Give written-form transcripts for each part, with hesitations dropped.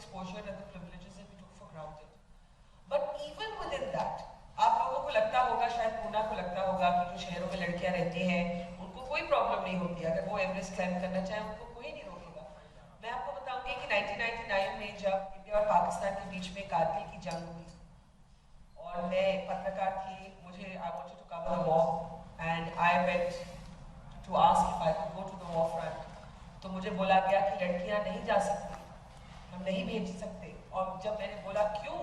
exposure and the privileges that we took for granted. But even within that, आप लोगों को लगता होगा, शायद पूना को लगता होगा कि जो शहरों में लड़कियां रहती हैं उनको कोई प्रॉब्लम नहीं होती, अगर वो एवरेस्ट क्लाइम करना चाहे उनको कोई नहीं रोकेगा। मैं आपको बताऊंगी कि 1999 में जब इंडिया और पाकिस्तान के बीच में कारगिल की जंग हुई और मैं पत्रकार थी, मुझे I wanted to cover the war and I went to ask if I could go to the war front, तो मुझे बोला गया कि लड़कियां नहीं जा सकती, हम नहीं भेज सकते। और जब मैंने बोला क्यों,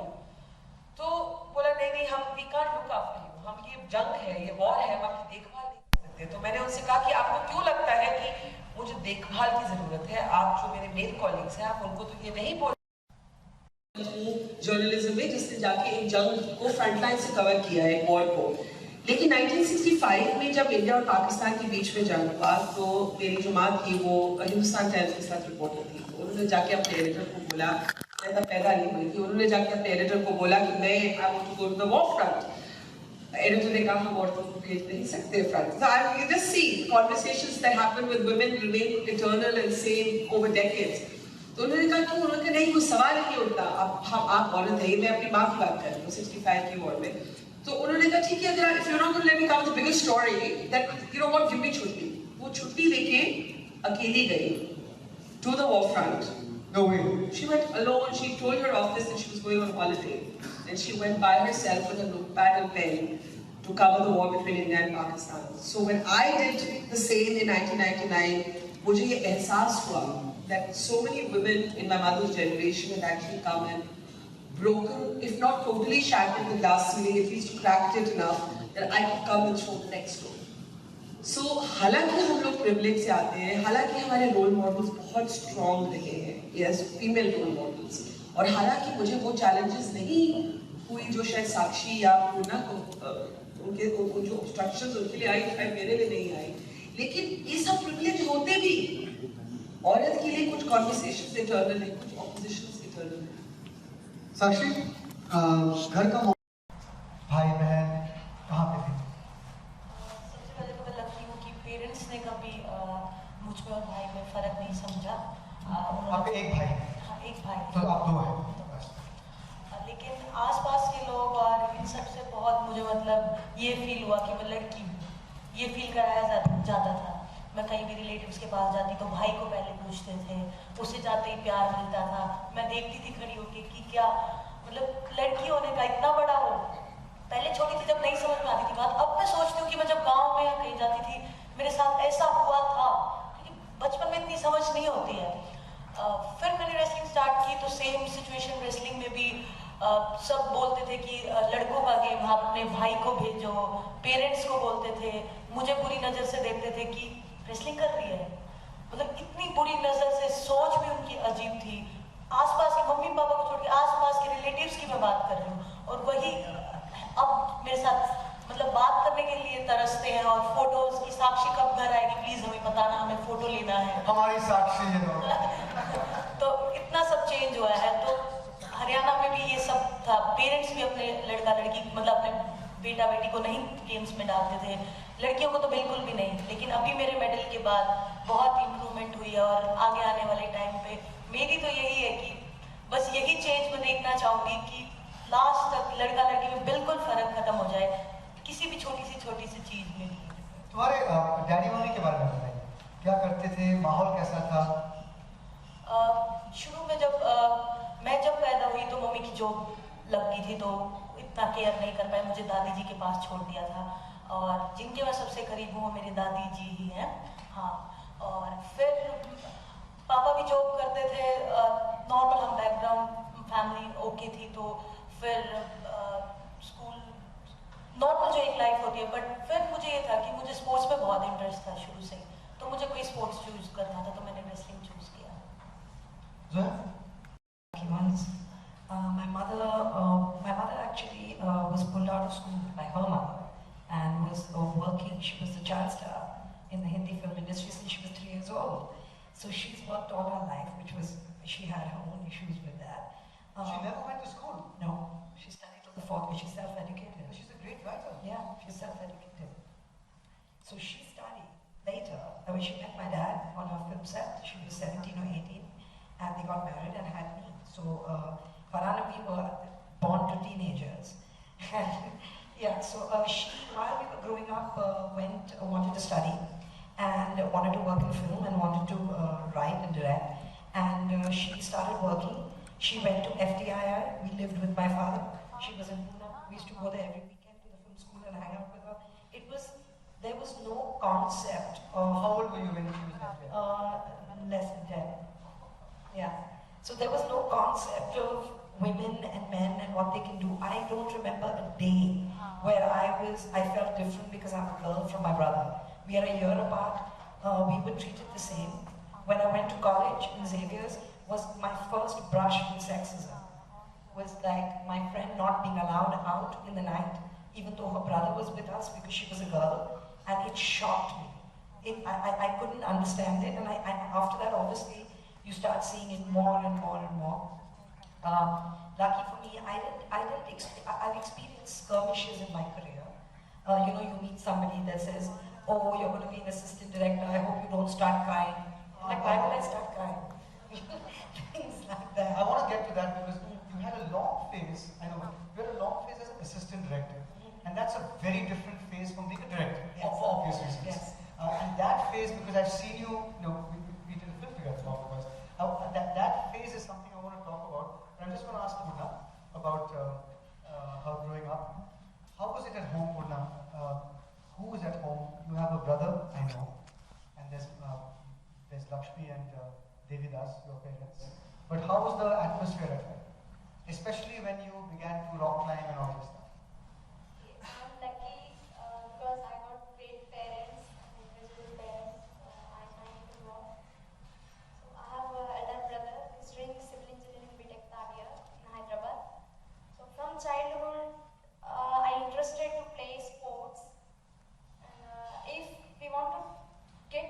तो बोला नहीं नहीं हम we can't look after you, हम ये जंग है, ये वॉर है, हम आपकी देखभाल नहीं कर सकते। तो मैंने उनसे कहा कि आपको क्यों लगता है कि मुझे देखभाल की जरूरत है, आप जो मेरे मेल कॉलीग्स हैं आप उनको तो ये नहीं बोल जर्नलिज्म में जिसने जाके एक जंग को फ्रंटलाइन से कवर किया है वॉर को। लेकिन 1965 में जब इंडिया और पाकिस्तान के बीच में जंग हुआ तो मेरी जो माँ थी वो हिंदुस्तान टाइम्स के साथ रिपोर्टर थी, तो उन्होंने जाके अपने एडिटर को बोला, मैं पैदा नहीं हुई थी, उन्होंने जाके अपने एडिटर को बोला कि मैं I want to go to the war front. Editor ने कहा हम औरतों को भेज नहीं सकते front. So I just see conversations that happen with women remain eternal and same over decades. तो उन्होंने कहा क्यों, उन्होंने कहा नहीं कोई सवाल ही नहीं उठता, आप औरत है, मैं अपनी माँ की बात कर रही हूँ 65 की वॉर में। तो उन्होंने कहा ठीक है, अगर if you're not going to let me cover the biggest story, that you know what, give me छुट्टी। वो छुट्टी लेके अकेली गई to the war front. No way. She went alone. She told her office that she was going on holiday, and she went by herself with a notepad and pen to cover the war between India and Pakistan. So when I did the same in 1999, मुझे ये एहसास हुआ that so many women in my mother's generation had actually come and broken, if not totally shattered the glass ceiling, at least cracked it enough that I could come and throw the next door. So, हालांकि हम लोग privilege से आते हैं, हालांकि हमारे role models बहुत strong रहे हैं, यस फीमेल रोल मॉडल्स, और हालांकि मुझे वो चैलेंजेस नहीं हुई जो शायद साक्षी या पूर्णा को उनके जो ऑब्स्ट्रक्शंस उनके लिए आई, शायद मेरे लिए नहीं आई, लेकिन ये सब प्रिविलेज होते भी औरत के लिए कुछ कॉन्वर्सेशंस इटर्नल है, कुछ ऑपोजिशंस इटर्नल है। साक्षी, घर का भाई बहन कहाँ पे थे? सबसे पहले तो मैं लगती हूँ कि पेरेंट्स ने कभी मुझ में और भाई में फ़र्क नहीं समझा। आपके एक भाई? हाँ, एक भाई। तो आप दो हैं? लेकिन आसपास के लोग और इन सब से बहुत मुझे मतलब ये फील हुआ कि मैं लड़की हूँ, ये फील कराया जाता था। मैं कहीं भी रिलेटिव्स के पास जाती तो भाई को पहले पूछते थे, उससे जाते ही प्यार मिलता था। मैं देखती थी खड़ी होके कि क्या मतलब लड़की होने का इतना बड़ा हो। पहले छोटी थी जब नहीं समझ में आती थी बात, अब मैं सोचती हूँ कि मैं जब गांव में या कहीं जाती थी मेरे साथ ऐसा हुआ था, क्योंकि बचपन में इतनी समझ नहीं होती है। फिर मैंने रेसलिंग स्टार्ट की तो सेम सिचुएशन रेसलिंग में भी सब बोलते थे कि लड़कों का गेम, आप अपने भाई को भेजो, पेरेंट्स को बोलते थे, मुझे बुरी नज़र से देखते थे कि रेसलिंग कर रही है, मतलब इतनी बुरी नज़र से, सोच भी उनकी अजीब थी। आसपास के मम्मी पापा को छोड़ के आसपास के रिलेटिव्स की मैं बात कर रही हूँ, और वही अब मेरे साथ मतलब बात करने के लिए तरसते हैं और फोटोज की साक्षी कब घर आएगी प्लीज हमें बताना, हमें फोटो लेना है, हमारी साक्षी है। तो इतना सब चेंज हुआ है। तो हरियाणा में भी ये सब था, पेरेंट्स भी अपने लड़का लड़की मतलब अपने बेटा बेटी को नहीं गेम्स में डालते थे, लड़कियों को तो बिल्कुल भी नहीं। लेकिन अभी मेरे मेडल के बाद बहुत इम्प्रूवमेंट हुई है और आगे आने वाले टाइम पे मेरी तो यही है कि बस यही चेंज मैं देखना चाहूँगी कि लास्ट तक लड़का लड़की में बिल्कुल फर्क खत्म हो जाए, किसी भी छोटी सी चीज में भी। तुम्हारे डैडी मम्मी के बारे में बताइए, क्या करते थे, माहौल कैसा था? शुरू में जब मैं जब पैदा हुई तो मम्मी की जॉब लग गई थी तो इतना केयर नहीं कर पाए, मुझे दादी जी के पास छोड़ दिया था, और जिनके मैं सबसे करीब हूँ वो मेरी दादी जी ही हैं। हाँ, और फिर पापा भी जॉब करते थे, नॉर्मल हम बैकग्राउंड फैमिली ओके थी, तो फिर स्कूल नॉर्मल जो एक लाइफ होती है। बट फिर मुझे ये था कि मुझे स्पोर्ट्स में बहुत इंटरेस्ट था शुरू से, तो मुझे कोई स्पोर्ट्स चूज करना था तो मैंने रेसलिंग चूज किया। Once, my mother actually was pulled out of school by her mother and was working. She was a child star in the Hindi film industry since she was 3 years old. So she's worked all her life, she had her own issues with that. She never went to school? No, she studied till the 4th, but she's self-educated. She's a great writer. Yeah, she's self-educated. So she studied later. When she met my dad on her film set, she was 17 or 18, and they got married and had me. So Farhan and we were born to teenagers. And yeah, so she, while we were growing up, wanted to study and wanted to work in film and wanted to write and direct. And she started working. She went to FTII. We lived with my father. She was in Pune. We used to go there every weekend to the film school and hang out with her. There was no concept of... How old were you when she was there? Less than 10. Yeah. So there was no concept of women and men and what they can do. I don't remember a day where I felt different because I'm a girl from my brother. We are a year apart. We were treated the same. When I went to college in Xavier's, was my first brush with sexism. Was like my friend not being allowed out in the night, even though her brother was with us because she was a girl, and it shocked me. I couldn't understand it, and after that, obviously, you start seeing it more and more and more. Lucky for me, I've experienced skirmishes in my career. You meet somebody that says, "Oh, you're going to be an assistant director. I hope you don't start crying." Like, why will I start crying? Things like that. I want to get to that because you had a long phase. I know you had a long phase as an assistant director, and that's a very different phase from being a director, Yes. for obvious reasons. Yes. And that phase, because I've seen you, we did a film together, both of us. That phase is something I want to talk about. And I'm just going to ask Purna about her growing up. How was it at home, Purna? Who was at home? You have a brother, I know, and there's Lakshmi and Devidas, your parents. But how was the atmosphere at home? Especially when you began to rock climb and all this stuff. I'm lucky because I got great parents, individual parents. I can't even walk. So I have an elder brother who's doing civil engineering B.Tech third year in Hyderabad. So from childhood, I interested to play sports. And if we want to get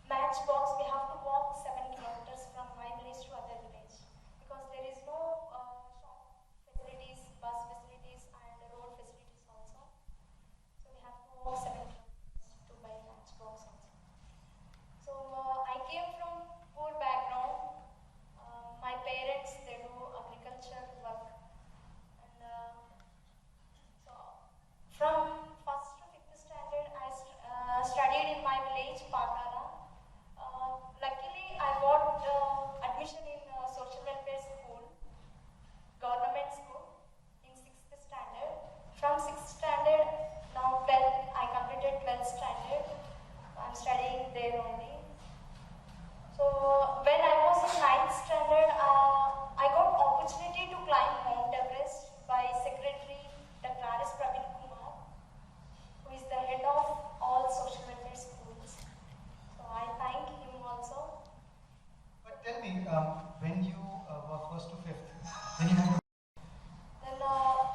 matchbox, we have to walk 7 kilometers from my village to other village because there is no shop facilities, bus facilities, and road facilities also. So we have to walk 7 kilometers to buy matchbox also. So I came from poor background. My parents, they do agriculture work, and so from 1st to 5th standard, I studied in my village, Pakara. Luckily, I got admission in social welfare school, government school, in 6th standard. From 6th standard, now 12th, I completed 12th standard. I'm studying there only. So when I was in 9th standard, I got opportunity to climb Mount Everest by Secretary Dr. R.S. Praveen Kumar, who is the head of all social welfare schools. So I thank him also. But tell me, when you were 1st to 5th, then you had to... Then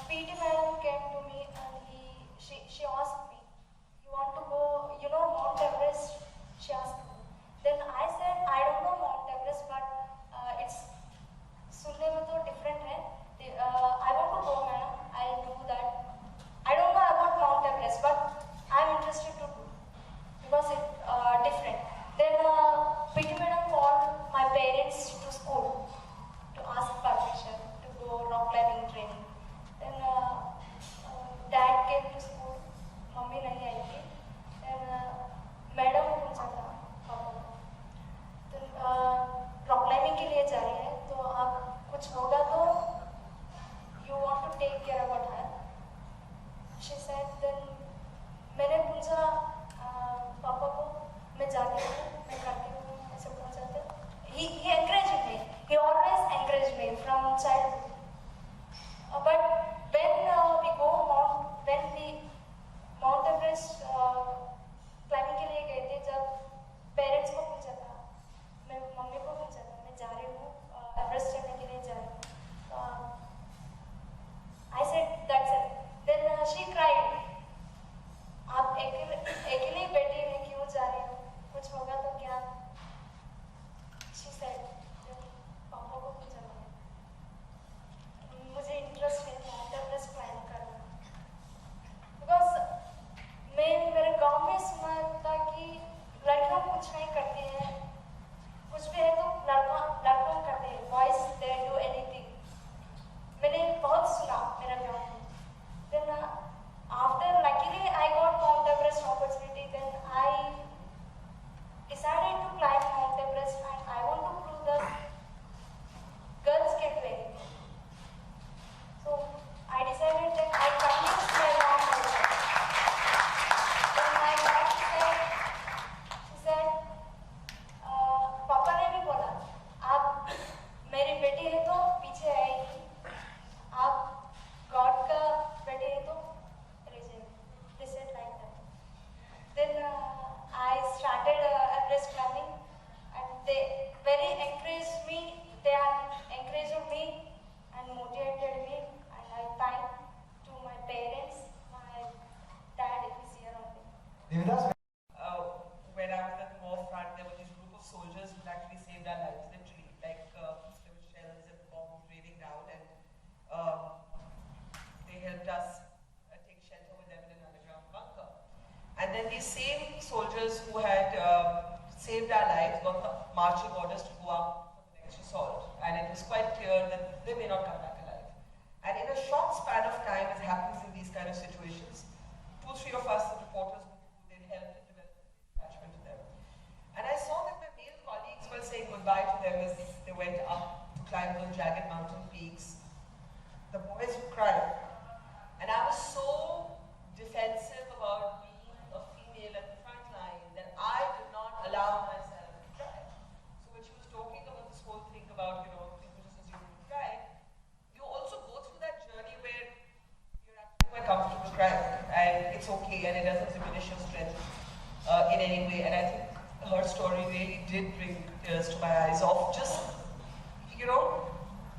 PT madam came to me and she asked me, "You want to go, Mount Everest?" She asked me. Then I said, "I don't know Mount Everest, but it's sunne mein to different hai. I want to go, madam. I'll do that. I don't know about Mount Everest, but I'm interested to do because it's different." Then PT madam called my parents to school to ask permission to go rock climbing training. Then dad came to school, mummy nahi आई थी. Then madam को पूछा था पापा को. Then rock climbing के लिए जा रही है, तो आप कुछ होगा तो you want to take care about her. She said. Then मैंने पूछा पापा को, मैं जाती हूँ, मैं करती हूँ, ऐसे बोलना चाहते. He encouraged me. He always encouraged me from childhood. But when we Mount Everest climbing के लिए गए थे, जब पेरेंट्स को पूछा था, मैं मम्मी को पूछा था, मैं जा रही हूँ एवरेस्ट चढ़ने के लिए जा रही हूँ. I said that's it. Then she cried. आप अकेले बेटी में क्यों जा रही हो? कुछ होगा तो क्या? She said. पापा को पूछा मैंने. मुझे इंटरेस्ट है माउंट एवरेस्ट क्लाइंब करना. बिकॉज मेरे गांव में सुना था कि लड़कियां कुछ नहीं करती हैं, कुछ भी है तो लड़कों करते हैं. Boys they do any soldiers who actually saved our lives, literally. Like there were shells and bombs raining down, and they helped us take shelter with them in an underground bunker. And then these same soldiers who had saved our lives got the marching orders to go out for the next assault. And it was quite clear that they may not come back alive. And in a short span of time, as happens in these kind of situations, 2-3 of us, the reporters, who then helped in developing attachment to them. And I saw that my male colleagues were saying goodbye to them as they went up to climb those jagged mountain peaks. The boys were crying. And I was so defensive about being a female at the front line that I did not allow myself to cry. So when she was talking about this whole thing about, people just assume you cry, you also go through that journey where you're actually quite comfortable crying, and it's okay, and it doesn't diminish your strength in any way. And I think her story really did bring tears to my eyes of just,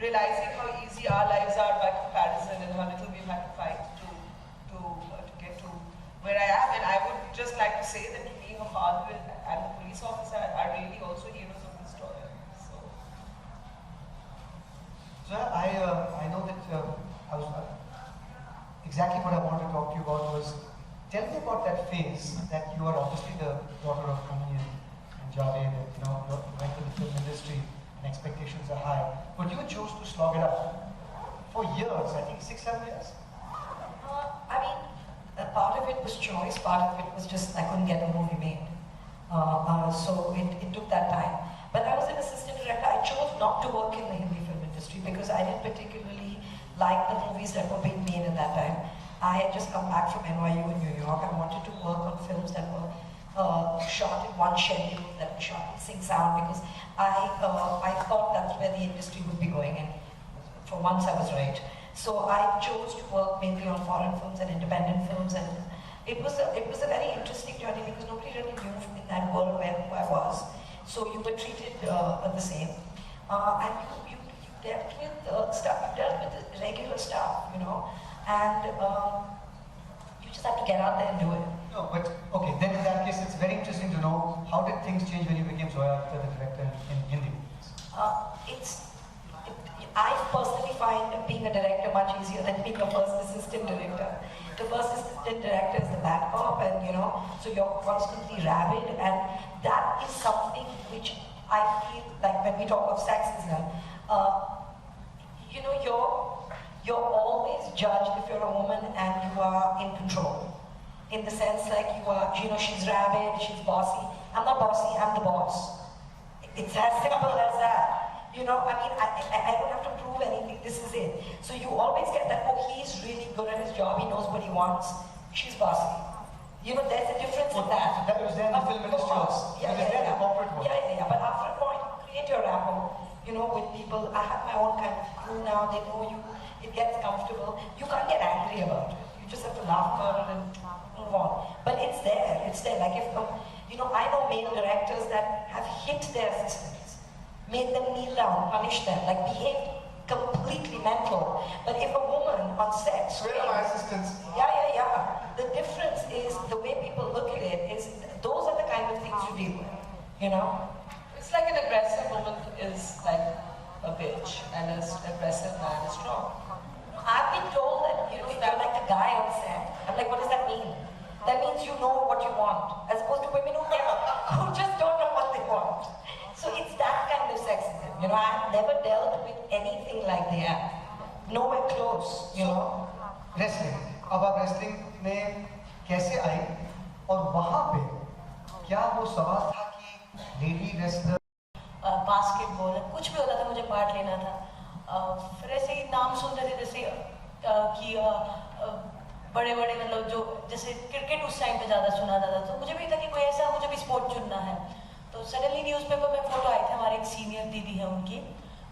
realizing how easy our lives are by comparison and how little we've had to fight to get to where I am. And I would just like to say that to me, her father and the police officer are really also heroes of this story. So I know that exactly what I wanted to talk to you about was, tell me about that phase that you are obviously the daughter of Kami and Javed, you went to the film industry and expectations are high, but you chose to slog it up for years, I think 6-7 years? I mean, a part of it was choice, part of it was just I couldn't get a movie made. So it took that time. But I was an assistant director. I chose not to work in the Hindi film industry because I didn't particularly like the movies that were being made at that time. I had just come back from NYU in New York. I wanted to work on films that were shot in one schedule, that were shot in sync sound, because I thought that's where the industry would be going, and for once I was right. So I chose to work mainly on foreign films and independent films, and it was a very interesting journey because nobody really knew in that world who I was. So you were treated the same, and you dealt with stuff, you dealt with the regular stuff, and you just have to get out there and do it. No, but okay, then in that case, it's very interesting to know how did things change when you became Zoya Akhtar, the director in Hindi movies? I personally find being a director much easier than being a first assistant director. The first assistant director is the bad cop, and so you're constantly rabid, and that is something which I feel like when we talk of sexism, you're always judged if you're a woman and you are in control. In the sense like you are, she's rabid, she's bossy. I'm not bossy, I'm the boss. It's as simple as that. I don't have to prove anything, this is it. So you always get that, he's really good at his job, he knows what he wants. She's bossy. There's a difference in that. That was there in the film industry also. Yeah. But after a point, you create your rapport, with people. I have my own kind of crew now, they know you, it gets comfortable. You can't get angry about it. You just have to laugh about it and move on. But it's there. Like if, I know male directors that have hit their assistants, made them kneel down, punish them, like behaved completely mental. But if a woman on set Where are my assistants? Yeah. The difference is the way people look at it is those are the kind of things you deal with, It's like an aggressive woman is like a bitch, and an aggressive man is strong. I've been told that, you're like the guy on set. I'm like, what does that mean? That means you know what you want, as opposed to women who just don't know what they want. So it's that kind of sexism. I've never dealt with anything like that. Nowhere close, Wrestling. अब आप wrestling में कैसे आई और वहाँ पे क्या वो सवाल था कि लेडी रेसलर बास्केटबॉल कुछ भी होता था, मुझे पार्ट लेना था। फिर ऐसे ही नाम सुनते थे जैसे कि बड़े मतलब जो जैसे क्रिकेट उस टाइम पे ज़्यादा सुना जाता था, तो मुझे भी था कि कोई ऐसा मुझे भी स्पोर्ट चुनना है। तो सडनली न्यूज़पेपर में फोटो आई थी, हमारे एक सीनियर दीदी है उनकी,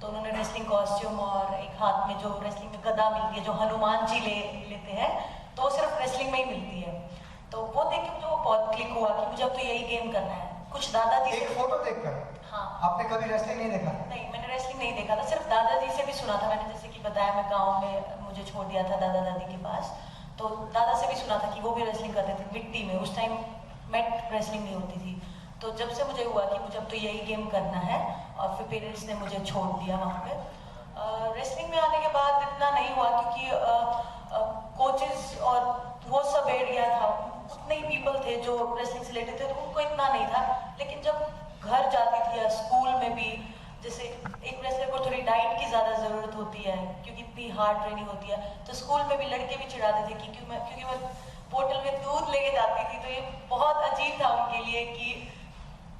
तो उन्होंने रेसलिंग कॉस्ट्यूम और एक हाथ में जो रेसलिंग में गदा मिलती है जो हनुमान जी लेते हैं, तो वो सिर्फ रेसलिंग में ही मिलती है। तो वो देख के मुझे वो बहुत क्लिक हुआ कि मुझे अब तो यही गेम करना है। कुछ दादाजी एक फोटो देखकर हाँ, आपने कभी रेसलिंग नहीं देखा? नहीं, मैंने रेसलिंग नहीं देखा था, सिर्फ दादाजी से भी सुना था मैंने। जैसे कि बताया, मैं गाँव में मुझे छोड़ दिया था दादा दादी के पास, तो दादा से भी सुना था कि वो भी रेसलिंग करते थे मिट्टी में। उस टाइम मैट रेसलिंग नहीं होती थी, तो जब से मुझे हुआ कि मुझे अब तो यही गेम करना है, और फिर पेरेंट्स ने मुझे छोड़ दिया वहाँ पे। रेसलिंग में आने के बाद इतना नहीं हुआ, क्योंकि कोचेस और वो सब एरिया था, उतने ही पीपल थे जो रेसलिंग से रिलेटेड थे, तो उनको इतना नहीं था। लेकिन जब घर जाती थी या स्कूल में भी, जैसे एक रेसलर को थोड़ी डाइट की ज़्यादा ज़रूरत होती है क्योंकि इतनी हार्ड ट्रेनिंग होती है, तो स्कूल में भी लड़के भी चिढ़ाते थे क्योंकि मैं बोतल में दूध लेके जाती थी, तो ये बहुत अजीब था उनके लिए कि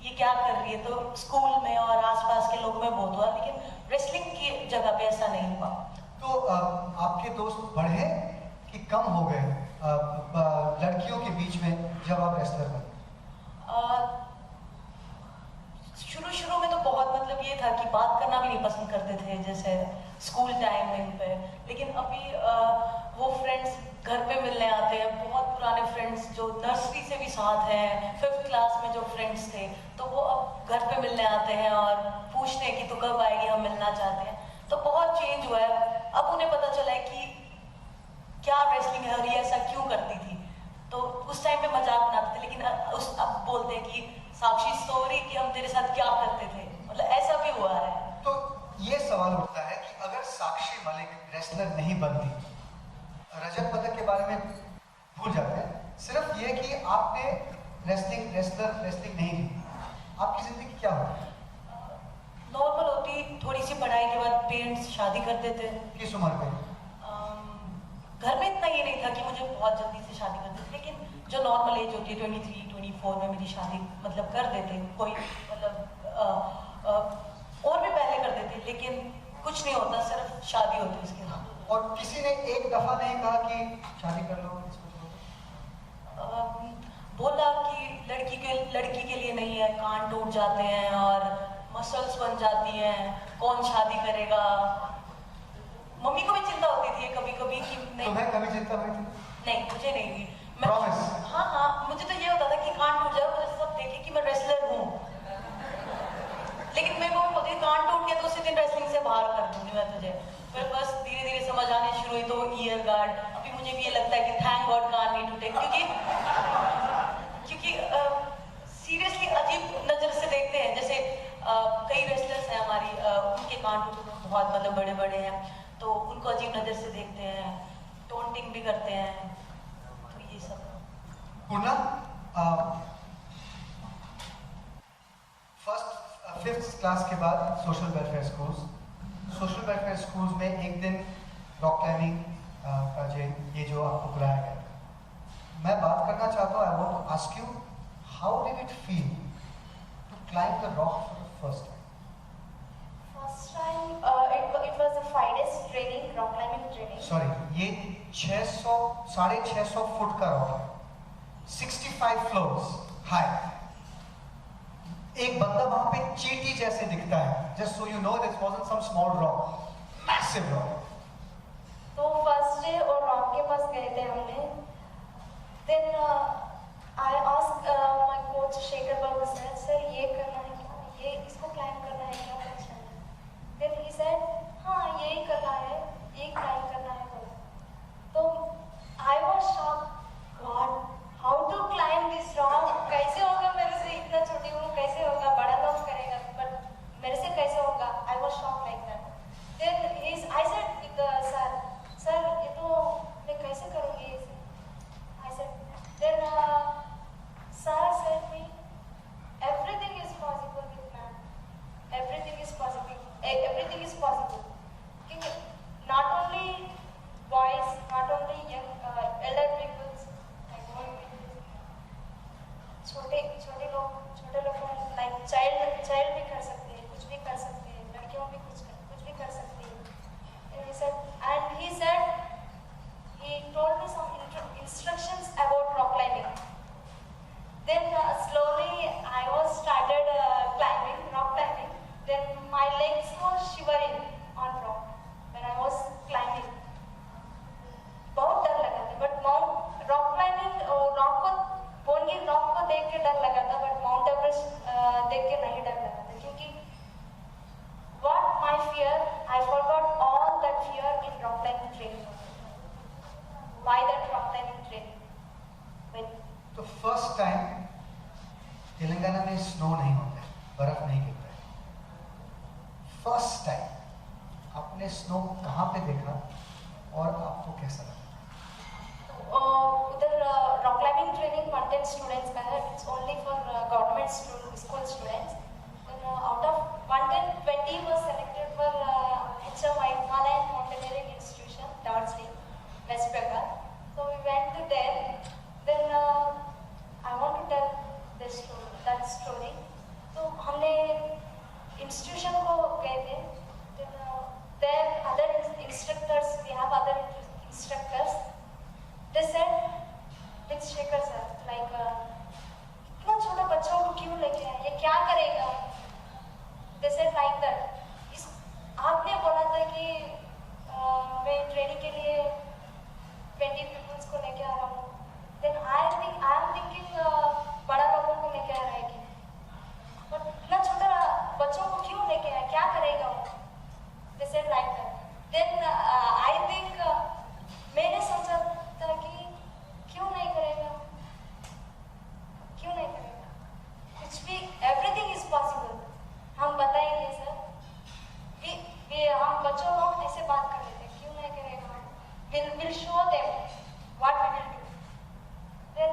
ये क्या कर रही है। तो स्कूल में और आसपास के लोगों में बहुत हुआ, लेकिन रेसलिंग की जगह पे ऐसा नहीं हुआ। तो आपके दोस्त बढ़े कि कम हो गए लड़कियों के बीच में जब आप रेसलर बने? शुरू में तो बहुत मतलब ये था कि बात करना भी नहीं पसंद करते थे, जैसे स्कूल टाइमिंग पे। लेकिन अभी वो फ्रेंड्स घर पे मिलने आते हैं, बहुत पुराने फ्रेंड्स जो नर्सरी से भी साथ हैं, 5th क्लास में जो फ्रेंड्स थे, तो वो अब घर पे मिलने आते हैं और पूछते हैं कि तू कब आएगी, हम मिलना चाहते हैं। तो बहुत चेंज हुआ है। अब उन्हें पता चला है कि क्या रेसलिंग है और ये ऐसा क्यों करती थी। तो उस टाइम पे मजाक बनाते थे, लेकिन अब बोलते हैं कि साक्षी स्टोरी कि हम तेरे साथ क्या करते थे, मतलब ऐसा भी हुआ है। तो ये सवाल उठता है कि अगर साक्षी मलिक रेसलर नहीं बनती, रजत पदक के बारे में भूल जाते हैं, सिर्फ ये कि आपने रेसलिंग नहीं की, आपकी जिंदगी क्या होती? नॉर्मल होती, थोड़ी सी पढ़ाई के बाद पेरेंट्स शादी कर देते। किस उम्र में? घर में इतना ये नहीं था कि मुझे बहुत जल्दी से शादी कर देते, लेकिन जो नॉर्मल एज होती है 23-24 में मेरी शादी मतलब कर देते। कोई मतलब और भी पहले कर देते, लेकिन कुछ नहीं होता, सिर्फ शादी होती उसके बाद। और किसी ने एक दफा नहीं कहा कि शादी कर लो, इसको छोड़ो? बोला कि लड़की के लिए नहीं है, कान टूट जाते हैं और मसल्स बन जाती हैं, कौन शादी करेगा। मम्मी को भी चिंता होती थी कभी कभी कि नहीं। तुम्हें कभी चिंता हुई थी? नहीं, मुझे नहीं हुई। Promise? हाँ, मुझे तो ये होता था कि कान टूट जाए, मुझे सब देखे कि मैं रेसलर हूँ। लेकिन मेरे को भी बोलती कान टूट गया तो उसी दिन रेसलिंग से बाहर कर दूंगी मैं तुझे। फिर बस धीरे धीरे समझ आने शुरू हुई, तो ईयर गार्ड। अभी मुझे भी ये लगता है कि थैंक गॉड कान नहीं टूटे, क्योंकि सीरियसली अजीब नजर से देखते हैं। जैसे कई रेसलर्स हैं हमारी, उनके कान टूटे बहुत मतलब बड़े बड़े हैं, तो उनको अजीब नजर से देखते हैं, टोंटिंग भी करते हैं, तो ये सब। पूर्णा, 5th क्लास के बाद सोशल वेलफेयर स्कूल्स में एक दिन रॉक क्लाइंबिंग का ये जो आपको बुलाया गया, मैं बात करना चाहता हूँ, I want to ask you, how did it feel to climb the rock for the first time? First time, it was the 5 days training, rock climbing training. Sorry, ये 650 फुट का रॉक है, 65 फ्लोर्स हाई। एक बंदा वहां पे चींटी जैसे दिखता है, just so you know this wasn't some small rock, massive rock. तो फर्स्ट डे और रॉक के पास गए थे हमने। Then I ask my coach Shekhar Babu sir ये करना है क्या, ये इसको क्लाइंब करना है क्या? देन ही सेड हाँ यही करना है, ये क्लाइंब करना है बोला। तो I was shocked, God how to climb this rock, कैसे होगा, मेरे से इतना छोटी हूँ, कैसे होगा, बड़ा लोग करेगा बट मेरे से कैसे होगा? I was shocked like that. Then I said with sir ये तो मैं कैसे करूँगी इसे? I said then sir said me everything is possible. बर्फ नहीं गिरता है। फर्स्ट टाइम आपने स्नो कहाँ पे देखा और आपको कैसा लगा? उधर रॉक क्लाइंबिंग ट्रेनिंग 110 स्टूडेंट्स का है. It's only for government school students. Out of 110, 20 was selected for HMI, Himalayan Mountaineering Institution, Darjeeling, West Bengal. So we went to there. Then I want to tell this story, that story. So हमने institution को गए थे. Then there other instructors, we have other instructors. They said, with Shekhar sir, like इतना छोटा बच्चों को क्यों लेके आए? ये क्या करेगा? They said like that. आपने बोला था कि मैं ट्रेनिंग के लिए 20 पीपल्स को लेके आ रहा हूँ. Then I am thinking बड़ा लोगों को लेके आ रहा है कि, but इतना छोटा बच्चों को क्यों लेके आए? क्या करेगा वो? They said like that. Then I think मैंने सोचा था कि क्यों नहीं करेगा? क्यों नहीं करेगा? कुछ भी, everything is possible. हम बताएंगे सर कि हम बच्चों लोग ऐसे बात कर रहे थे, क्यों नहीं करेगा? We'll show them what we will do. Then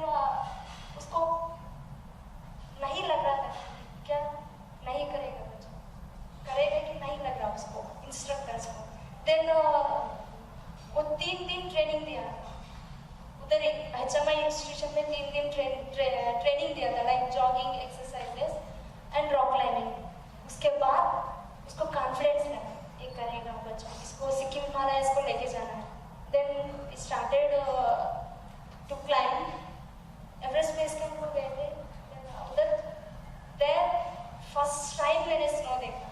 उसको नहीं लग रहा था क्या नहीं करेगा बच्चा, करेगा कि नहीं लग रहा उसको इंस्ट्रक्टर्स को. Then वो 3 दिन ट्रेनिंग दिया उधर HMI इंस्टीट्यूशन में. 3 दिन ट्रेनिंग दिया था, like jogging exercises and rock climbing. उसके बाद उसको कॉन्फिडेंस लगा, ये करेगा बच्चा, इसको सिक्किम हिमालयस को लेके जाना है. Then started to climb Everest base camp को गए थे. उधर देयर फर्स्ट टाइम मैंने स्नो देखा.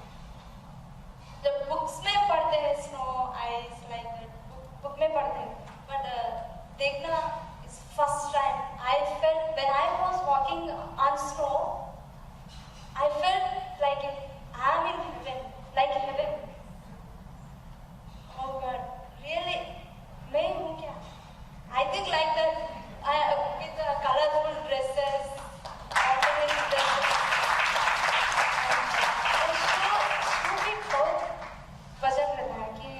जब बुक्स में पढ़ते हैं स्नो आइस लाइक बुक में पढ़ते हैं, बट देखना is first time. I felt when I was walking on snow, I felt like I am in heaven, like heaven. Oh God, really? मैं हूँ क्या? I think like that. With the colorful dresses, ordinary dresses. And shoe भी बहुत वजन रहता है कि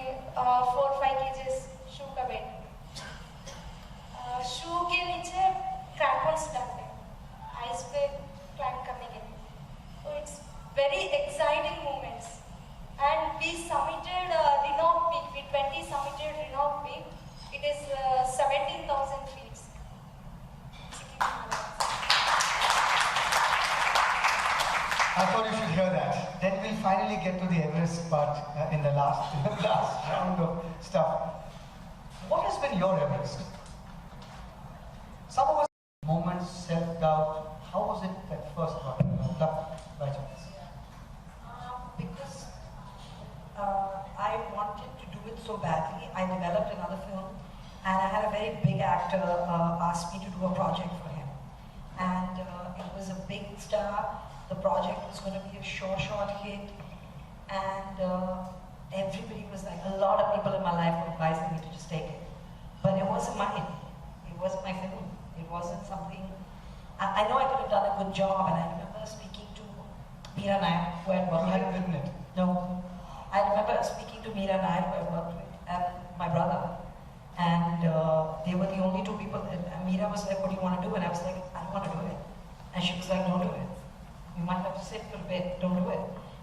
4-5 kgs shoe का weight. Shoe के नीचे crampons डालते हैं, ice पे climb करने के लिए. So it's very exciting moments. And we summited Renock Peak. We 20 summited Renock Peak. It is 17,000 feet. I thought you should hear that. Then we'll finally get to the Everest part in the last round of stuff. What has been your Everest? Some of us moments, self-doubt. How was it that first one? By chance. Because I wanted to do it so badly, I developed another film, and I had a very big actor ask me to do a project for him. And it was a big star. The project was going to be a short hit, and everybody was like, a lot of people in my life were advising me to just take it. But it wasn't mine. It wasn't my film. It wasn't something. I know I could have done a good job, and I remember speaking to Meera Nayak, who I worked with. You hadn't written it? No. I remember speaking to Meera Nayak, who I worked with, and my brother. And they were the only 2 people. And Meera was like, what do you want to do? And I was like, I don't want to do it. And she was like, don't do it. You might have to sit for a bit, don't do it.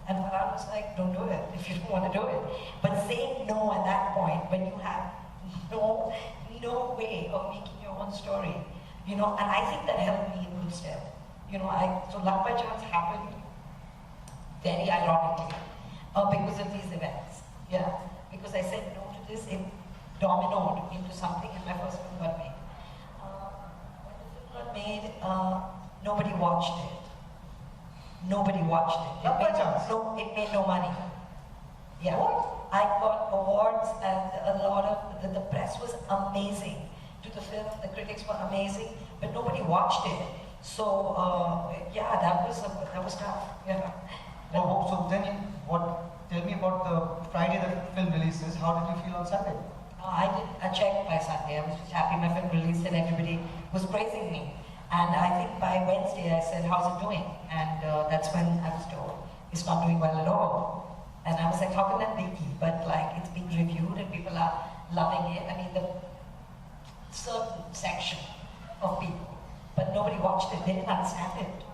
And Farhan was like, don't do it if you don't want to do it. But saying no at that point, when you have no way of making your own story, you know, and I think that helped me in good stead. You know, so Luck by Chance happened very ironically because of these events. Yeah, because I said no to this, it dominoed into something, and my first film got made. When the film got made, nobody watched it. Nobody watched it. Luck by Chance? No, it made no money. Yeah. What? I got awards, and a lot of the press was amazing to the film. The critics were amazing, but nobody watched it. So yeah, that was tough. Yeah. Oh, so then tell me about the Friday the film releases. How did you feel on Saturday? I did a check by Sunday. I was just happy my film released and everybody was praising me. And I think by Wednesday I said, how's it doing? And that's when I was told is not doing well at all. And I was like, how can that be? But like, it's being reviewed and people are loving it. I mean, the certain section of people, but nobody watched it. They didn't understand it.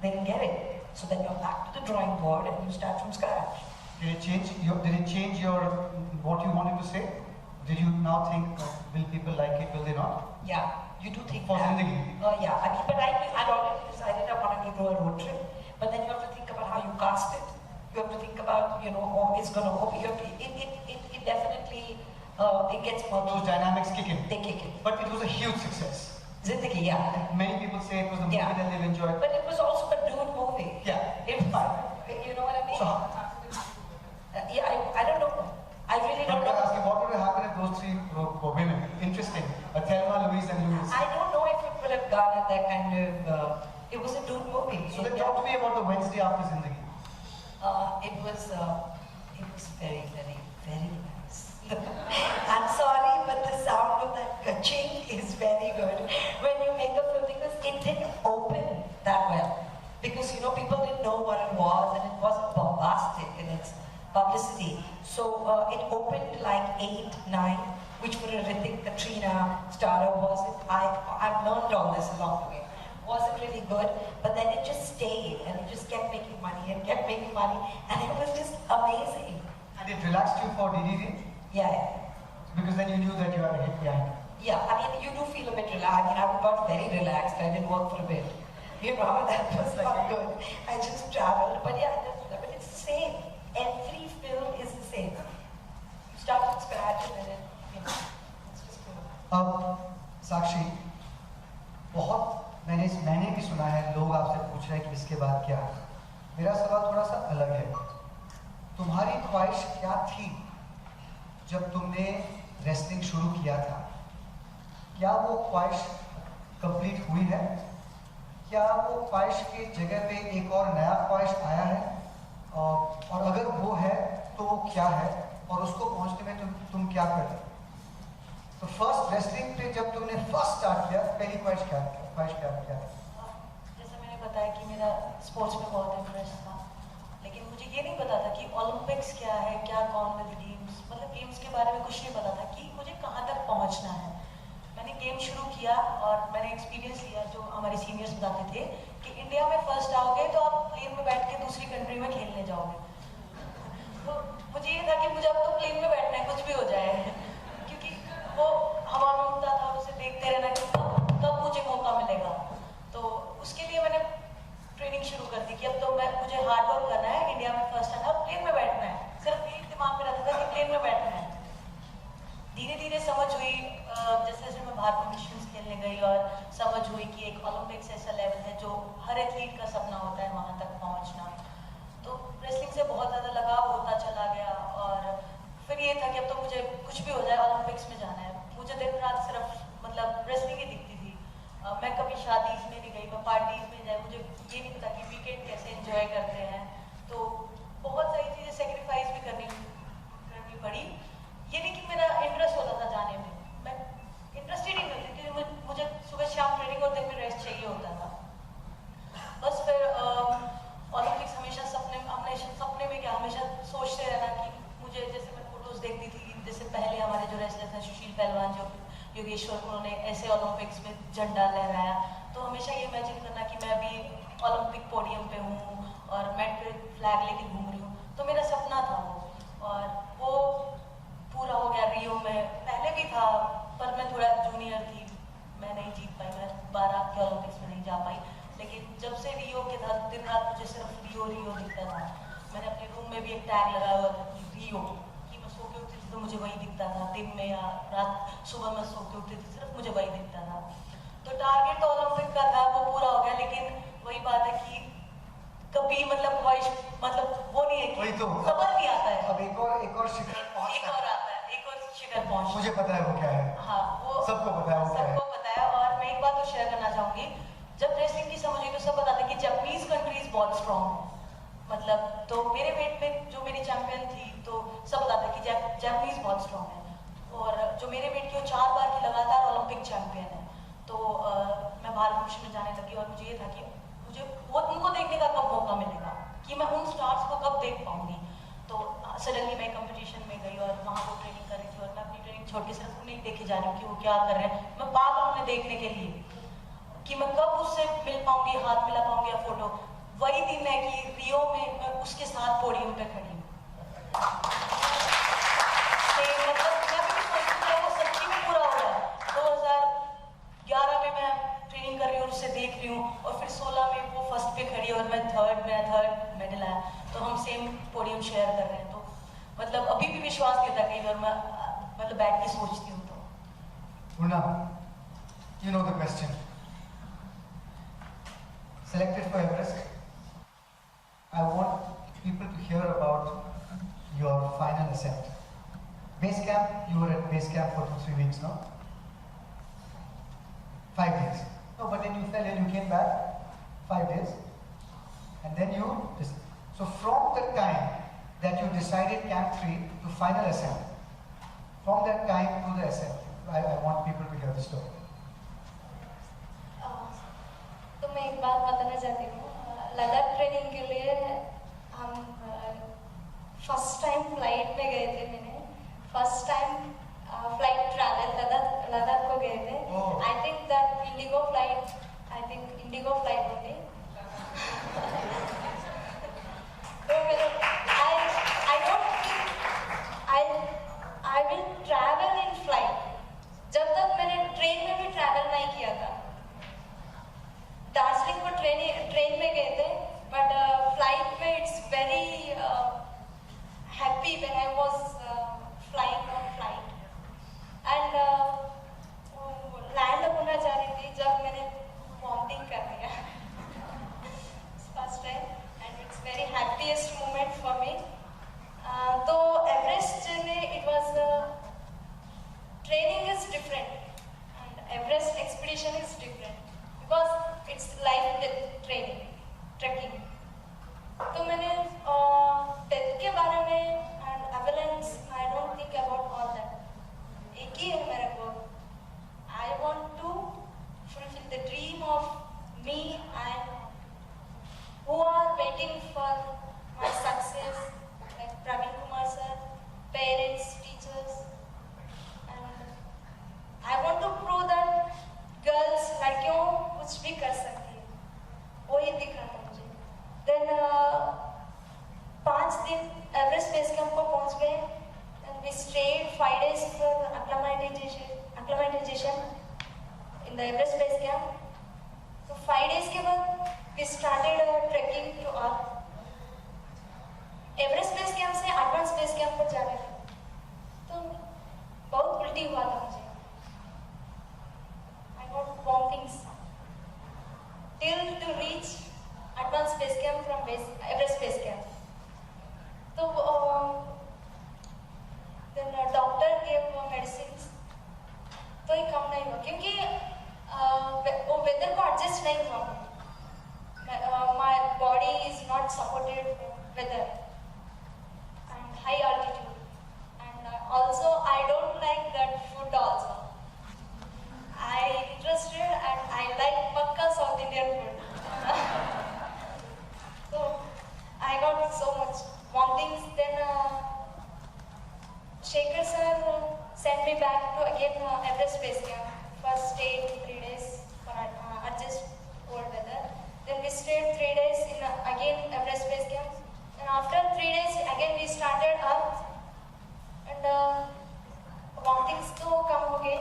They didn't get it. So then you're back to the drawing board and you start from scratch. Did it change your what you wanted to say? Did you now think, will people like it? Will they not? Yeah, you do think For that. Zindagi. Yeah, I mean, but I'd already decided I wanted to do a road trip. But then you have to think about how you cast it. You have to think about, oh, it's going to open. It definitely, it gets more. Those dynamics kick in. They kick in. But it was a huge success. Zindagi, yeah. Many people say it was the movie that they've enjoyed. But it was also a dude movie. Yeah. It was, you know what I mean? So, I don't know. I really don't know. asking what would have happened if those three were women? Interesting. Thelma, Louise, and Louise. I don't know if it would have garnered that kind of. It was a dude movie. So then talk to me about the Wednesday after Zindagi. It was very, very, very nice. I'm sorry, but the sound of that ka-ching is very good when you make a film because it didn't open that well. Because people didn't know what it was and it wasn't bombastic in its publicity. So it opened like 8, 9, which for a Hrithik, Katrina starter wasn't. I've learned all this along the way. Wasn't really good, but then it just stayed and it just kept making money and kept making money, and it was just amazing. And it relaxed you for DDD? Yeah. Because then you knew that you had a hit behind it. Yeah, I mean, you do feel a bit relaxed. I mean, I got very relaxed. I didn't work for a bit. That was not good. I just traveled. But yeah, but it's the same. Every film is the same. You start from scratch and then, it's just good. साक्षी, बहुत मैंने भी सुना है लोग आपसे पूछ रहे हैं कि इसके बाद क्या। मेरा सवाल थोड़ा सा अलग है। तुम्हारी ख्वाहिश क्या थी जब तुमने रेसलिंग शुरू किया था? क्या वो ख्वाहिश कंप्लीट हुई है? क्या वो ख्वाहिश की जगह पे एक और नया ख्वाहिश आया है? और अगर वो है तो वो क्या है और उसको पहुंचने में तुम क्या करते? तो फर्स्ट रेसलिंग पे जब तुमने फर्स्ट स्टार्ट किया पहली ख्वाहिश क्या क्या? जैसे मैंने बताया कि मेरा स्पोर्ट्स में बहुत इंटरेस्ट था, लेकिन मुझे ये नहीं पता था कि ओलंपिक्स क्या है, क्या कॉमनवेल्थ गेम्स, मतलब गेम्स के बारे में कुछ नहीं पता था कि मुझे कहाँ तक पहुँचना है। मैंने गेम शुरू किया और मैंने एक्सपीरियंस लिया, जो हमारे सीनियर्स बताते थे कि इंडिया में फर्स्ट आओगे तो आप प्लेन में बैठ के दूसरी कंट्री में खेलने जाओगे। तो मुझे ये था कि मुझे अब तो प्लेन में बैठना है, कुछ भी हो जाए, क्योंकि वो हवा में उड़ता था, उसे देखते रहना कि कब मुझे मौका मिलेगा। तो उसके लिए मैंने ट्रेनिंग शुरू कर दी कि अब तो मुझे हार्ड वर्क करना है, इंडिया में फर्स्ट आना, प्लेन में बैठना है। सिर्फ यही दिमाग में रहता था कि प्लेन में बैठना है। धीरे धीरे समझ हुई, जैसे जैसे मैं बाहर कॉम्पिटिशन्स खेलने गई और समझ हुई कि एक ओलंपिक्स ऐसा लेवल है जो हर एथलीट का सपना होता है वहाँ तक पहुँचना। तो रेसलिंग से बहुत ज़्यादा लगाव होता चला गया और फिर ये था कि अब तो मुझे कुछ भी हो जाए ओलंपिक्स में जाना है। मुझे दिन रात सिर्फ मतलब रेसलिंग ही दिखती थी। मैं कभी शादीज में नहीं गई, मैं पार्टीज में जाए, मुझे ये नहीं पता कि वीकेंड कैसे एंजॉय करते हैं। तो बहुत सारी चीज़ें सेक्रीफाइस भी करनी पड़ी। ये नहीं कि मेरा इंटरेस्ट होता था जाने में, मैं इंटरेस्टेड ही नहीं थी क्योंकि मुझे सुबह शाम ट्रेनिंग और दिन में रेस्ट चाहिए होता था। बस फिर ओलंपिक्स हमेशा सपने में क्या हमेशा सोचते रहना कि मुझे, जैसे मैं फोटोज देखती थी, जैसे पहले हमारे जो रेसलर थे सुशील पहलवान, जो योगेश्वर, उन्होंने ऐसे ओलंपिक्स में झंडा लहराया। तो हमेशा ये इमेजिन करना कि मैं भी ओलंपिक पोडियम पे हूँ और मैं फ्लैग लेके घूम रही हूँ। तो मेरा सपना था वो, और वो पूरा हो गया। रियो में पहले भी था पर मैं थोड़ा जूनियर थी, मैं नहीं जीत पाई, मैं 12 के ओलंपिक्स में नहीं जा पाई। लेकिन जब से रियो के था, दिन रात मुझे सिर्फ रियो दिखता था। मैंने अपने रूम में भी एक टैग लगाया हुआ था रियो, कि मैं सो के उठती थी तो मुझे वही दिखता था, दिन में या रात सुबह मैं सो के उठती थी सिर्फ मुझे वही दिखता था। तो टारगेट तो ओलंपिक का था, वो पूरा हो गया। लेकिन वही बात है कि कभी मतलब ख्वाहिश, मतलब वो नहीं है कि तो सबर नहीं आता है। अब एक और शिखर एक और आता है, एक और शिखर पहुंच। मुझे पता है वो क्या है। हाँ, वो सबको पता है वो क्या है। सबको पता है। और मैं एक बात तो शेयर करना चाहूंगी, जब रेसलिंग की समझ हुई तो सब बताते कि जापानीज कंट्रीज बहुत स्ट्रॉन्ग है। मतलब तो मेरे वेट में जो मेरी चैंपियन थी, तो सब बताते कि जापानीज बहुत स्ट्रॉन्ग है। और जो मेरे वेट की, वो 4 बार की लगातार ओलंपिक चैंपियन है। तो मैं भारत कॉम्पिटिशन में जाने लगी और मुझे ये था कि मुझे वो उनको देखने का कब मौका मिलेगा, कि मैं उन स्टार्स सडनली मैं कंपटीशन में गई और वहाँ वो ट्रेनिंग कर रही थी और मैं अपनी ट्रेनिंग छोड़ के सिर्फ उन्हें देखे जा रही हूँ कि वो क्या कर रहे हैं। मैं पागल उन्हें देखने के लिए कि मैं कब उससे मिल पाऊंगी, हाथ मिला पाऊंगी या फोटो। वही दिन है कि रियो में मैं उसके साथ पोडियम पे खड़ी हूँ। मतलब मैं भी सोचती हूँ वो सच्ची में पूरा हो रहा है। 2011 में मैं ट्रेनिंग कर रही हूँ और उसे देख रही हूँ और फिर 16 में वो फर्स्ट पे खड़ी और मैं थर्ड मेडल आया, तो हम सेम पोडियम शेयर कर रहे हैं। तो मतलब अभी भी विश्वास नहीं होता कई बार मैं मतलब बैठ के सोचती हूँ। तो Una, you know the question. Selected for Everest. I want people to hear about your final ascent. Base camp, you were at base camp for 2-3 weeks, no? 5 days. No, but then you fell ill, you came back 5 days. And then you, so from the time that you decided camp 3 to final ascent, from that time to the ascent, I want people to hear the story. तो मैं एक बात बताना चाहती हूँ। Ladakh training के लिए हम फर्स्ट टाइम फ्लाइट में गए थे। मैंने first time flight travel Ladakh को गए थे। I think that Indigo flight होती। तो I don't think I will travel in flight। जब तक मैंने ट्रेन में भी ट्रैवल नहीं किया था। दार्जिलिंग को ट्रेन में गए थे, बट फ्लाइट में it's very happy when I was flying on flight. And land होना जा रही थी जब मैंने वॉमिटिंग कर दिया first time, and it's very happiest moment for me. तो Everest journey it was training is different and Everest expedition is different because it's life with trekking. तो मैंने डेथ के बारे में and avalanche I don't think about all that. एक ही है मेरे को, I want to fulfil the dream of me and who are waiting for my success, like Praveen Kumar sir, parents, teachers, and I want to prove that girls, लड़कियों कुछ भी कर सकती है, वो ही दिखा था मुझे। Then 5 दिन एवरेस्ट बेस कैंप को पहुंच गए, and we stayed 5 days for acclimatization in the Everest base camp. So 5 days के बाद we started trekking to up. Everest base camp से एडवांस बेस कैंप पर जा रहे थे, तो बहुत उल्टी हुआ था मुझे। I got vomitings till to reach advanced base camp from Everest base camp. तो then doctor gave medicines, तो ये कम नहीं हुआ क्योंकि वो वेदर को एडजस्ट नहीं हुआ। My body is not supported weather and high altitude, and also I don't like that food also. I interested and I like Pakka South Indian food. So I got so much vomitings. Then Shekhar sir sent me back to again Everest base camp. First stayed 3 days for adjust cold weather. Then we stayed 3 days in again Everest base camp, and after 3 days again we started up, and vomitings तो कम हो गए।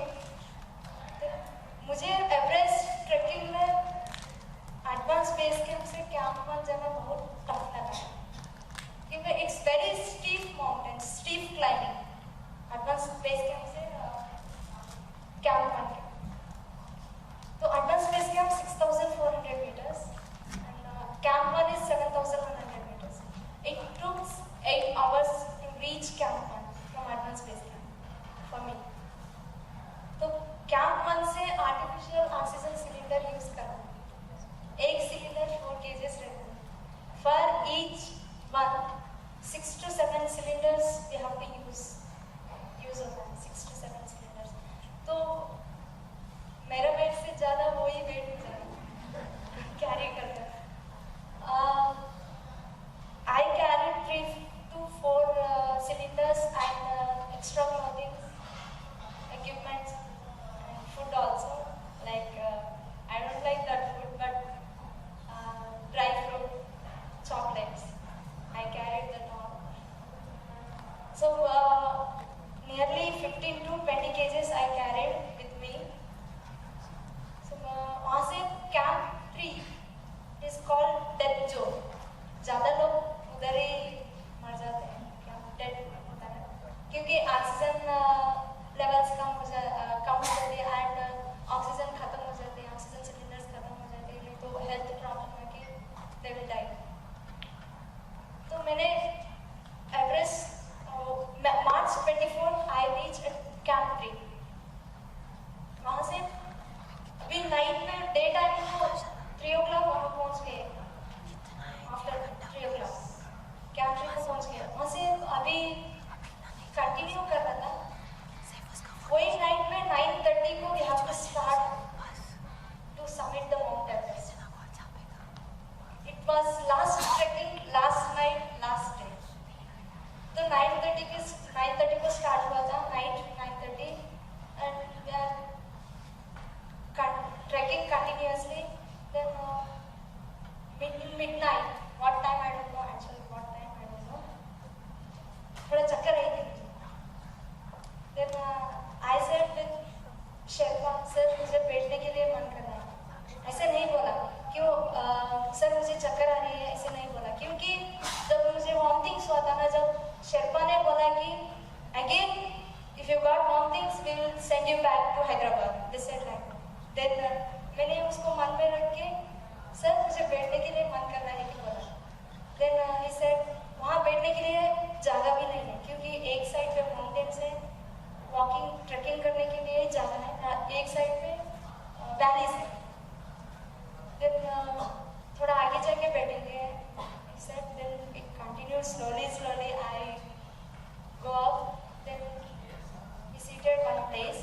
मुझे Everest trekking में advance base camp से camp पर जाना बहुत tough लगा क्योंकि it's very steep mountain, steep climbing. Advance base camp से कैंप पर तो advance base camp 6400 meters and camp 1 is 7100 meters. It took 8 hours to reach camp 1 from advanced base camp for me. तो camp 1 से artificial oxygen cylinder use करना, एक cylinder 4 kgs रहता है। For each one 6 to 7 cylinders we have to use होता है, 6 to 7 cylinders। तो मेरा वेट से ज़्यादा वो ही वेट हो जाता कैरी करता है। I carried 3 to 4 ना जब शेरपा ने बोला कि again if you got non things we will send you back to Hyderabad, this said like then मैंने उसको मन में रख के सर मुझे बैठने के लिए मन कर रहा है कि बोला। देन ही सेड वहाँ बैठने के लिए जगह भी नहीं है क्योंकि एक साइड पे माउंटेन्स है, वॉकिंग ट्रैकिंग करने के लिए जगह है, एक साइड पे वैलीज है। देन थोड़ा आगे जाके बैठेंगे sir, then it continue slowly I go up, then we seated one place,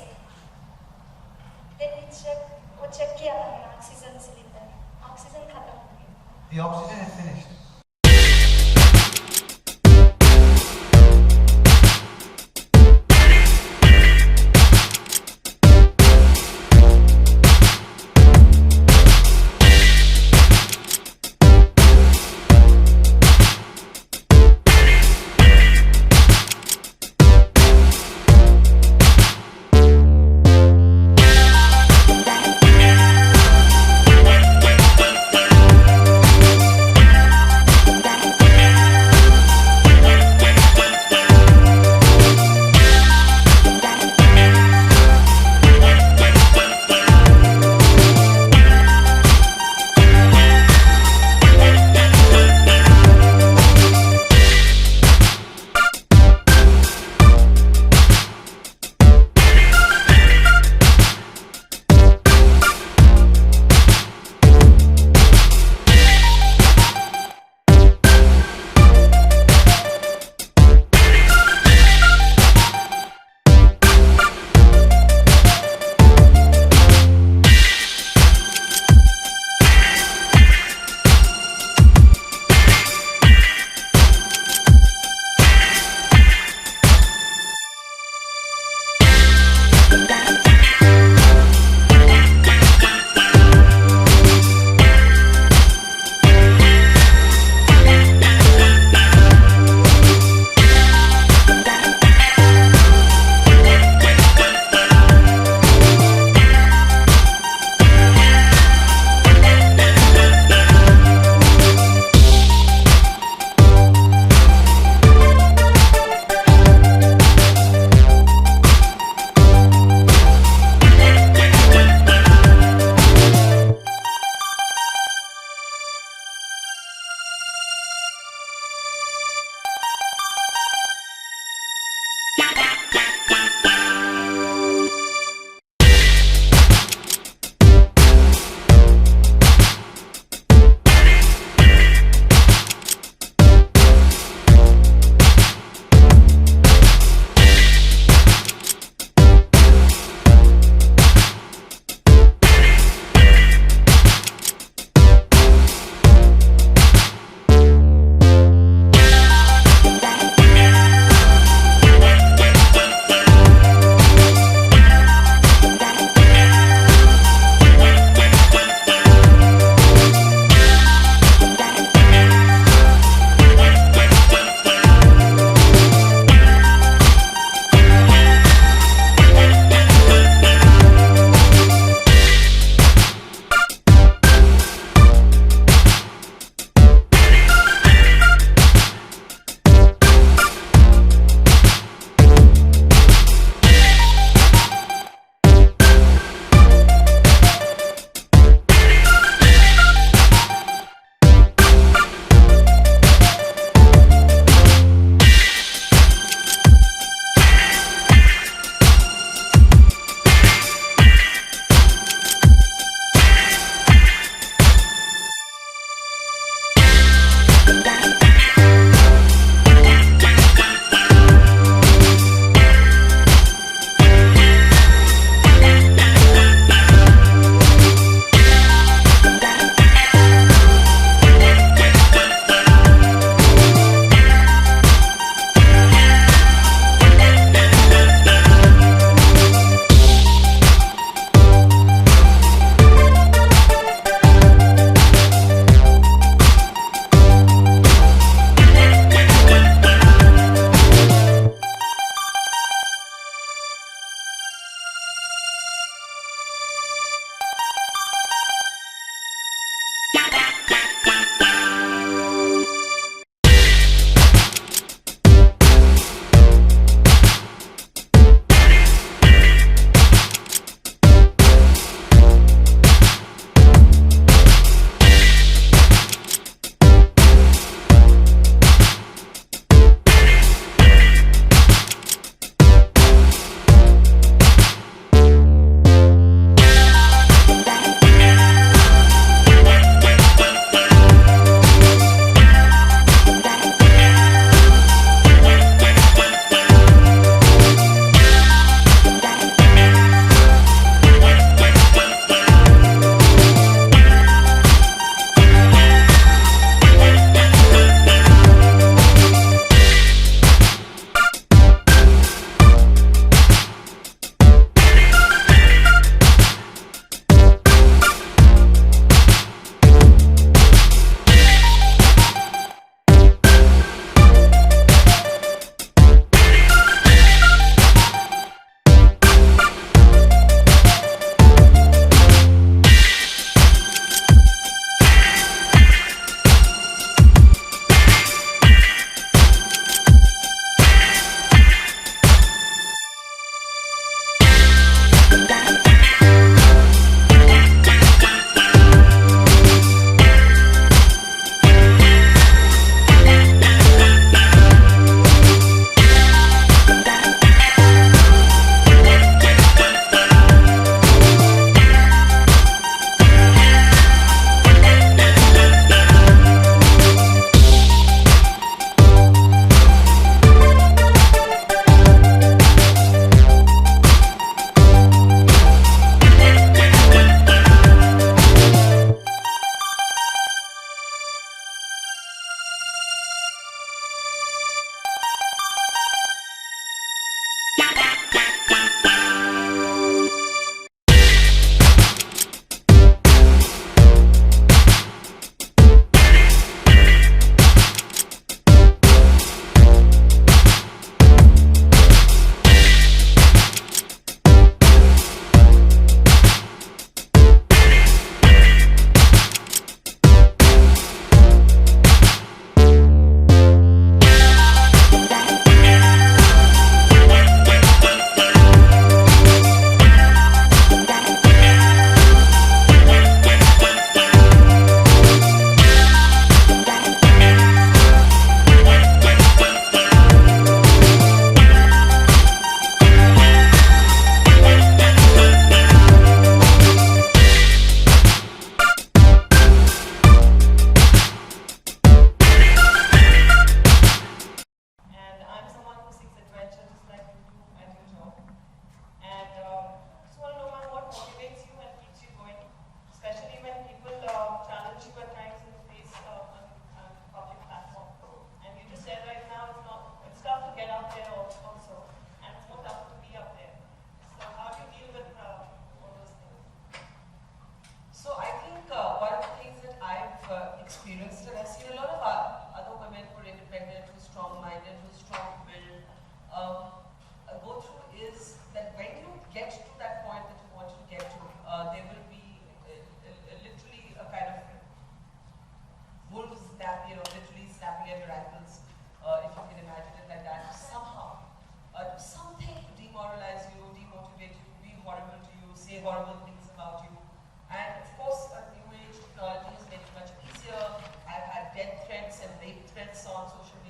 then वो चेक किया था मेरा ऑक्सीजन सिलेंडर, ऑक्सीजन खत्म हो गया। The oxygen is finished.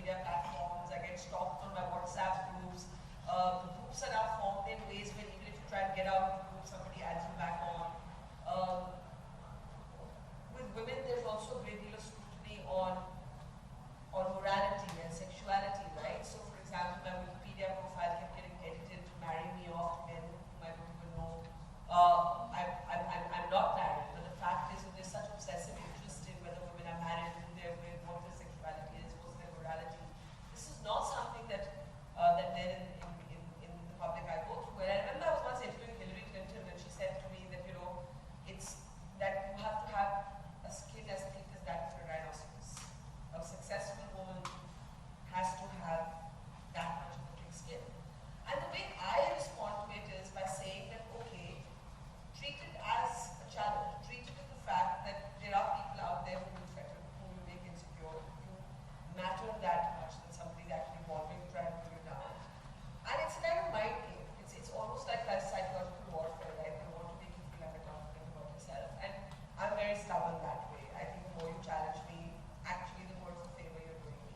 media platforms, I get stalked on my WhatsApp groups. The groups are now formed in ways where even if you try and get out of the group, somebody adds you back on. With women, there's also a great deal of scrutiny on morality and sexuality, right? So, for example, my Wikipedia profile kept getting edited to marry me off men whom I don't even know. I'm not married, but the fact is that there's such obsessive interest in whether women are married, who they're with, what their sexuality is, what's their morality. This is not something that that men in the public eye go through. And I remember I was once interviewing Hillary Clinton, and she said to me that, you know, it's that you have to have a skin as thick as that of a rhinoceros. A successful woman has to have that much of a thick skin. And the way I respond to it is by saying that, okay, treat it as a challenge. Treat it as the fact that there are people out there who will threaten, who will make insecure. You matter that much that somebody actually wanting to try and pull you down. And it's a kind of mind game. It's almost like psychological warfare, right? They want to make you feel like confident about yourself. And I'm very stubborn that way. I think the more you challenge me, actually the more it's a favor you're doing me.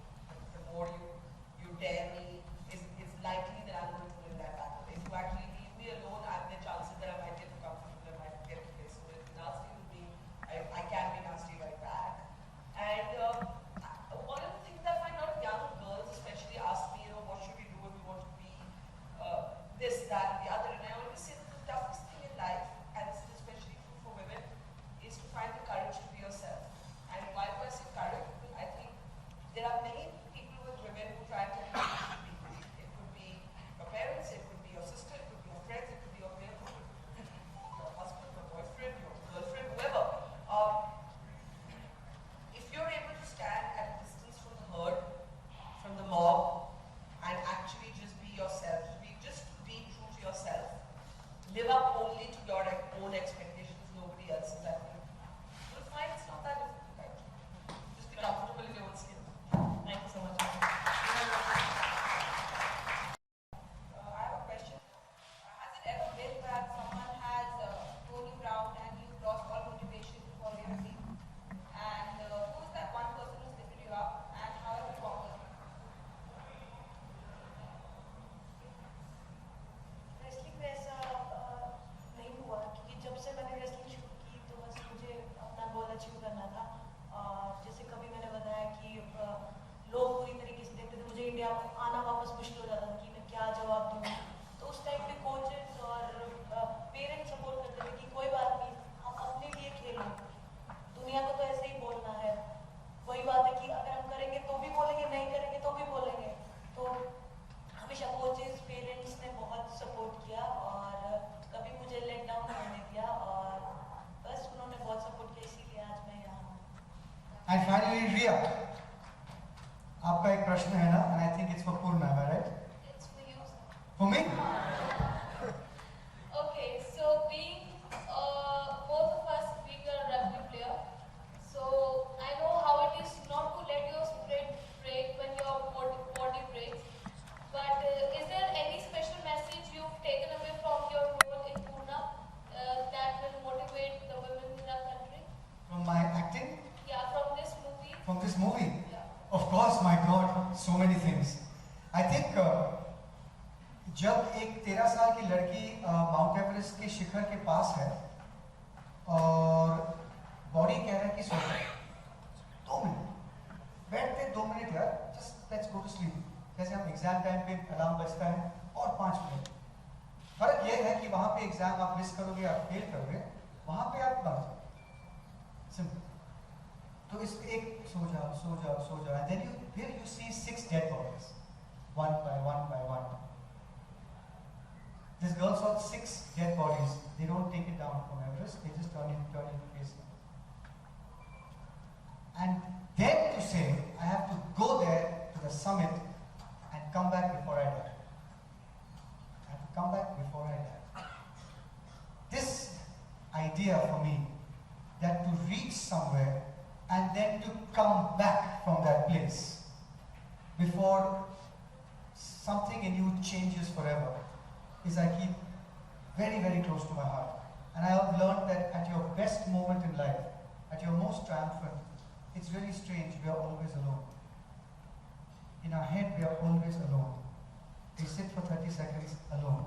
The more you dare me, it's likely that I'm going to win that battle. If you actually leave me alone, I have the chances that I might get comfortable, I might get complacent. If you're nasty with me, I can be nasty right back. And one of the things that I find out young girls especially ask me, you know, what should we do if we want to be this, that, and the other. And I always say that the toughest thing in life, and this is especially true for women, is to find the courage to be yourself. And why do I say courage? Because I think there are many people with women who try and tell you what you should be. It could be your parents, it could be your sister, it could be your friends, it could be your neighbor, your husband, your boyfriend, your girlfriend, whoever. If you're able to stand at a distance from the herd, from the mob, and actually just be yourself, just be true to yourself, live up only to your own expectations, nobody else's, I think you'll find it's not that difficult, actually. Just be comfortable in your own skin. Thank you so much. I have a question. Has it ever been that someone has thrown you around and you've lost all motivation to follow your dream? And who is that one person who's lifted you up, and how have you conquered it? Wrestling में ऐसा नहीं हुआ, क्योंकि जब से मैंने wrestling शुरू की तो बस मुझे अपना गोल अचीव करना था। जैसे कभी मैंने बताया कि लोग पूरी तरीके से देखते थे, मुझे इंडिया आना वापस मुश्किल हो जाता था कि मैं क्या जवाब दूँ। तो उस टाइम पे कोचेस और पेरेंट्स सपोर्ट करते थे कि कोई बात नहीं, हम अपने लिए खेलें, दुनिया को तो ऐसे ही बोलना है। वही बात है कि अगर हम करेंगे तो भी बोलेंगे, नहीं करेंगे तो भी बोलेंगे। तो हमेशा कोचेस, पेरेंट्स ने बहुत सपोर्ट किया और कभी मुझे लेट डाउन नहीं दिया, और बस उन्होंने बहुत सपोर्ट किया, इसीलिए आज मैं यहाँ हूँ। And finally, Ria, आपका एक प्रश्न है ना? And I think it's for Purna, am I right? It's for you, sir. For me? Okay, so being both of us being a rugby player, so I know how it is not to let your spirit break when your body breaks. But is there any special message you've taken away from your role in Pune that will motivate the women in our country? From my acting? Yeah, from this movie. From this movie? Yeah. Of course, my God, so many things. I think जब एक 13 साल की लड़की mount Everest के शिखर के पास है और body कह रहा है कि सो 2 मिनट बैठते 2 मिनट यार, just let's go to sleep. जैसे हम एग्जाम टाइम पे अलार्म बजता है और 5 मिनट। फर्क यह है कि वहां पे एग्जाम आप मिस करोगे, आप फेल करोगे, वहां पे आप मर जाओ, सिंपल। तो इस एक सो जाओ सो जाओ सो जाओ, and then you see 6 dead bodies, one by one by one. This girl saw 6 dead bodies. They don't take it down from Everest, they just turn it face down. And then to say, I have to go there to the summit and come back before I die. I have to come back before I die. This idea for me, that to reach somewhere and then to come back from that place before something in you changes forever, is I keep very, very close to my heart. And I have learned that at your best moment in life, at your most triumphant, it's really strange, we are always alone. In in our head we are always alone. We sit for 30 seconds alone.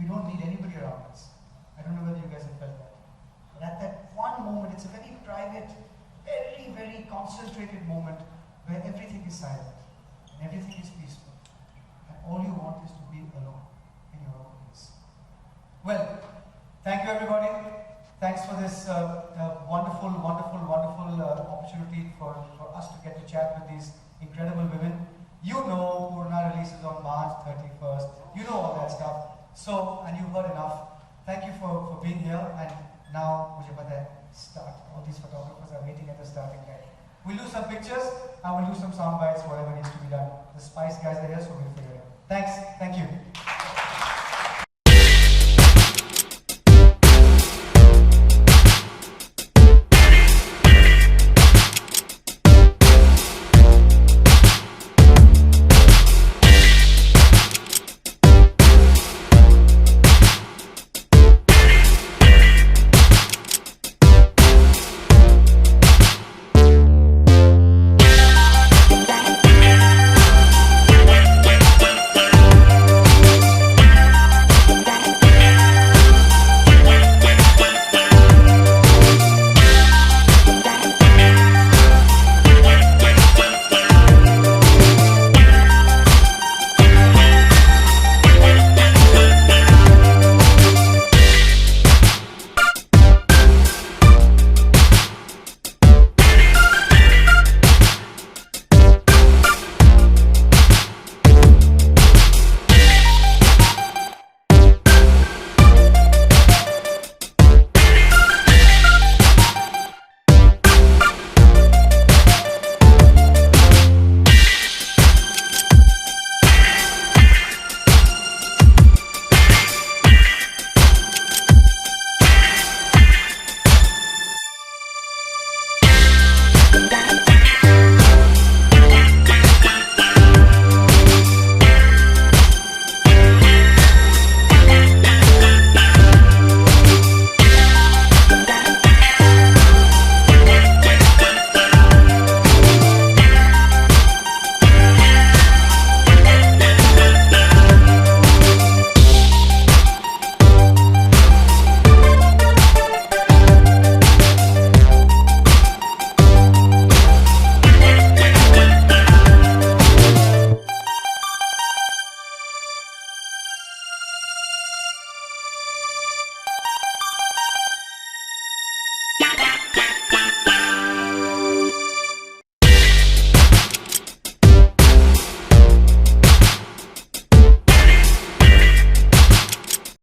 We don't need anybody around us. I don't know whether you guys have felt that. But at that one moment, it's a very private, very, very concentrated moment where everything is silent and everything is peaceful. And all you want is to be alone in your own place. Well, thank you everybody. Thanks for this wonderful, wonderful, wonderful opportunity for us to get to chat with these incredible women. You know Purna releases on March 31st. You know all that stuff. So, and you've heard enough. Thank you for being here. And now, mujhe pata hai, start. All these photographers are waiting at the starting line. We'll do some pictures and we'll do some sound bites, whatever needs to be done. The Spice guys are here, so we'll figure it out. Thanks. Thank you.